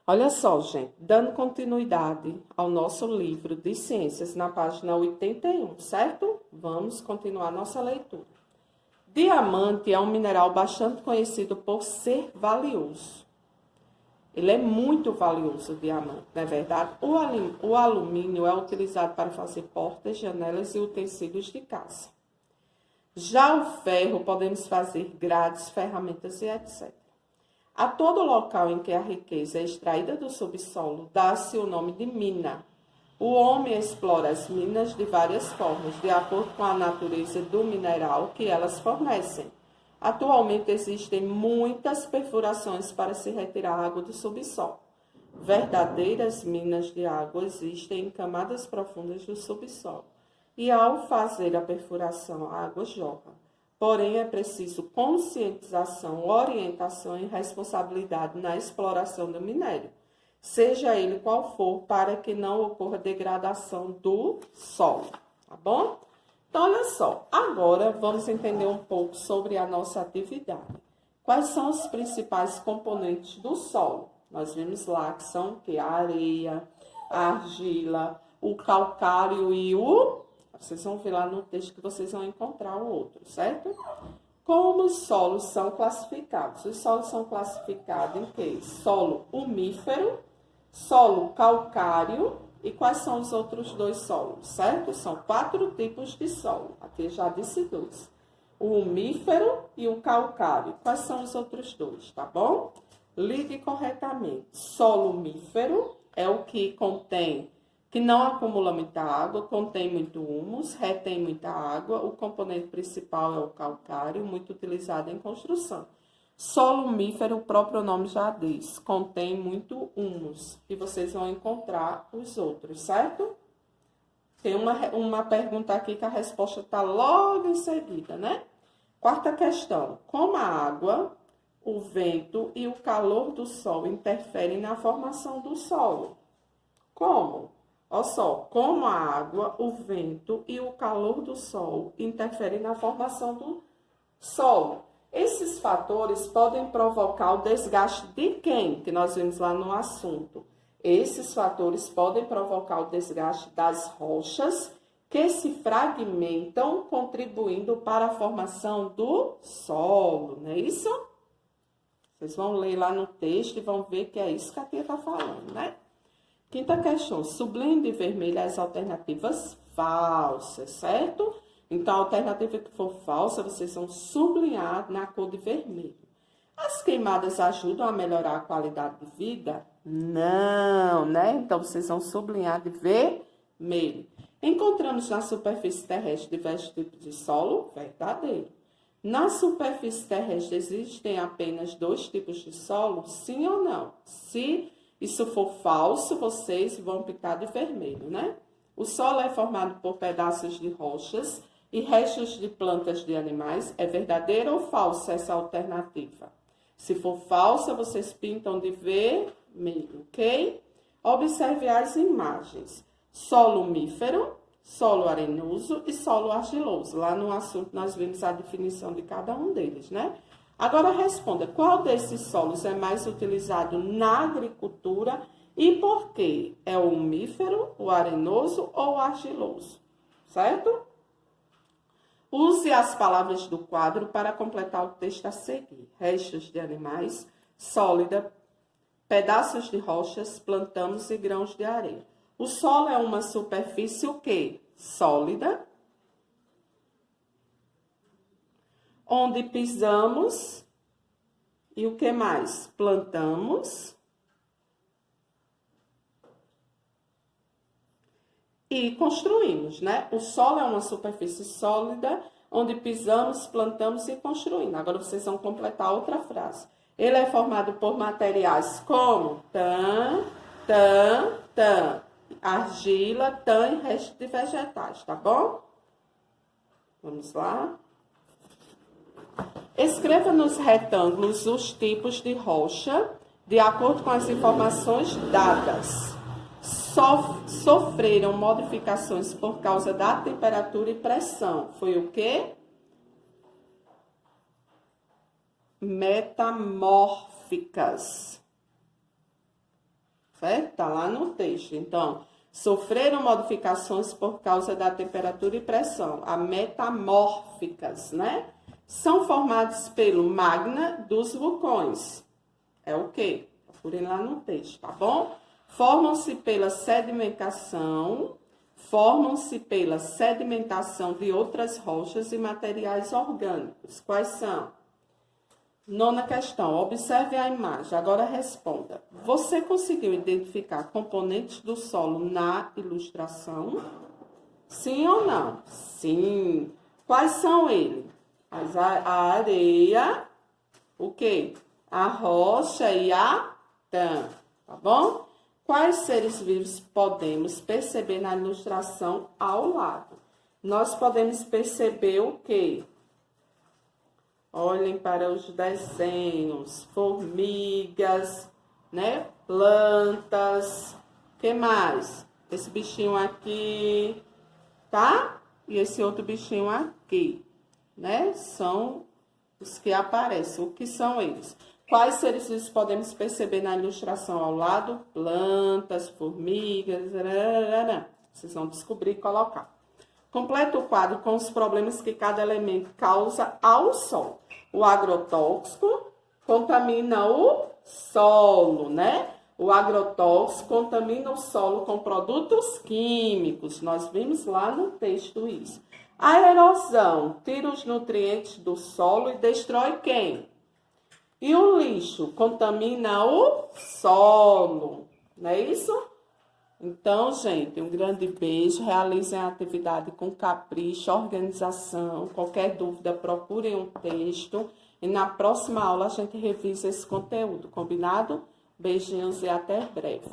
Olha só, gente, dando continuidade ao nosso livro de ciências na página 81, certo? Vamos continuar nossa leitura. Diamante é um mineral bastante conhecido por ser valioso. Ele é muito valioso, o diamante, não é verdade? O alumínio é utilizado para fazer portas, janelas e utensílios de casa. Já o ferro podemos fazer grades, ferramentas e etc. A todo local em que a riqueza é extraída do subsolo, dá-se o nome de mina. O homem explora as minas de várias formas, de acordo com a natureza do mineral que elas fornecem. Atualmente existem muitas perfurações para se retirar água do subsolo. Verdadeiras minas de água existem em camadas profundas do subsolo. E ao fazer a perfuração, a água jorra. Porém, é preciso conscientização, orientação e responsabilidade na exploração do minério, seja ele qual for, para que não ocorra degradação do solo, tá bom? Então, olha só, agora vamos entender um pouco sobre a nossa atividade. Quais são os principais componentes do solo? Nós vimos lá que são a areia, a argila, o calcário e o... Vocês vão ver lá no texto que vocês vão encontrar o outro, certo? Como os solos são classificados? Os solos são classificados em quê? Solo umífero, solo calcário e quais são os outros dois solos, certo? São 4 tipos de solo. Aqui eu já disse 2. O umífero e o calcário. Quais são os outros dois, tá bom? Ligue corretamente. Solo umífero é o que contém... que não acumula muita água, contém muito humus, retém muita água. O componente principal é o calcário, muito utilizado em construção. Solo umífero, o próprio nome já diz, contém muito humus. E vocês vão encontrar os outros, certo? Tem uma pergunta aqui que a resposta está logo em seguida, né? Quarta questão. Como a água, o vento e o calor do sol interferem na formação do solo? Como? Olha só, como a água, o vento e o calor do sol interferem na formação do solo. Esses fatores podem provocar o desgaste de quem? Que nós vimos lá no assunto. Esses fatores podem provocar o desgaste das rochas que se fragmentam, contribuindo para a formação do solo, não é isso? Vocês vão ler lá no texto e vão ver que é isso que a tia está falando, né? Quinta questão, sublime e vermelho as alternativas falsas, certo? Então, a alternativa que for falsa, vocês vão sublinhar na cor de vermelho. As queimadas ajudam a melhorar a qualidade de vida? Não, né? Então, vocês vão sublinhar de vermelho. Encontramos na superfície terrestre diversos tipos de solo? Verdadeiro. Na superfície terrestre existem apenas 2 tipos de solo? Sim ou não? Se isso for falso, vocês vão pintar de vermelho, né? O solo é formado por pedaços de rochas e restos de plantas de animais. É verdadeira ou falsa essa alternativa? Se for falsa, vocês pintam de vermelho, ok? Observe as imagens. Solo umífero, solo arenoso e solo argiloso. Lá no assunto nós vimos a definição de cada um deles, né? Agora responda, qual desses solos é mais utilizado na agricultura e por quê? É o umífero, o arenoso ou o argiloso? Certo? Use as palavras do quadro para completar o texto a seguir. Restos de animais, sólida, pedaços de rochas, plantamos e grãos de areia. O solo é uma superfície o quê? Sólida, onde pisamos e o que mais? Plantamos e construímos, né? O solo é uma superfície sólida, onde pisamos, plantamos e construímos. Agora vocês vão completar outra frase. Ele é formado por materiais como argila, tan e resto de vegetais, tá bom? Vamos lá. Escreva nos retângulos os tipos de rocha, de acordo com as informações dadas. Sofreram modificações por causa da temperatura e pressão. Foi o quê? Metamórficas. certo? Tá lá no texto. Então, sofreram modificações por causa da temperatura e pressão, a metamórficas, né? São formados pelo magma dos vulcões. É o quê? Procurem lá no texto, tá bom? Formam-se pela sedimentação de outras rochas e materiais orgânicos. Quais são? Nona questão, observe a imagem. Agora responda. Você conseguiu identificar componentes do solo na ilustração? Sim ou não? Sim. Quais são eles? A areia, o quê? A rocha e a terra, tá bom? Quais seres vivos podemos perceber na ilustração ao lado? Nós podemos perceber o quê? Olhem para os desenhos, formigas, né? Plantas, o que mais? Esse bichinho aqui, tá? E esse outro bichinho aqui, né? São os que aparecem. O que são eles? Quais seres vivos podemos perceber na ilustração ao lado? Plantas, formigas, vocês vão descobrir e colocar. Completa o quadro com os problemas que cada elemento causa ao solo. O agrotóxico contamina o solo, né? O agrotóxico contamina o solo com produtos químicos. Nós vimos lá no texto isso. A erosão tira os nutrientes do solo e destrói quem? E o lixo contamina o solo, não é isso? Então, gente, um grande beijo. Realizem a atividade com capricho, organização. Qualquer dúvida, procurem um texto. E na próxima aula a gente revisa esse conteúdo, combinado? Beijinhos e até breve.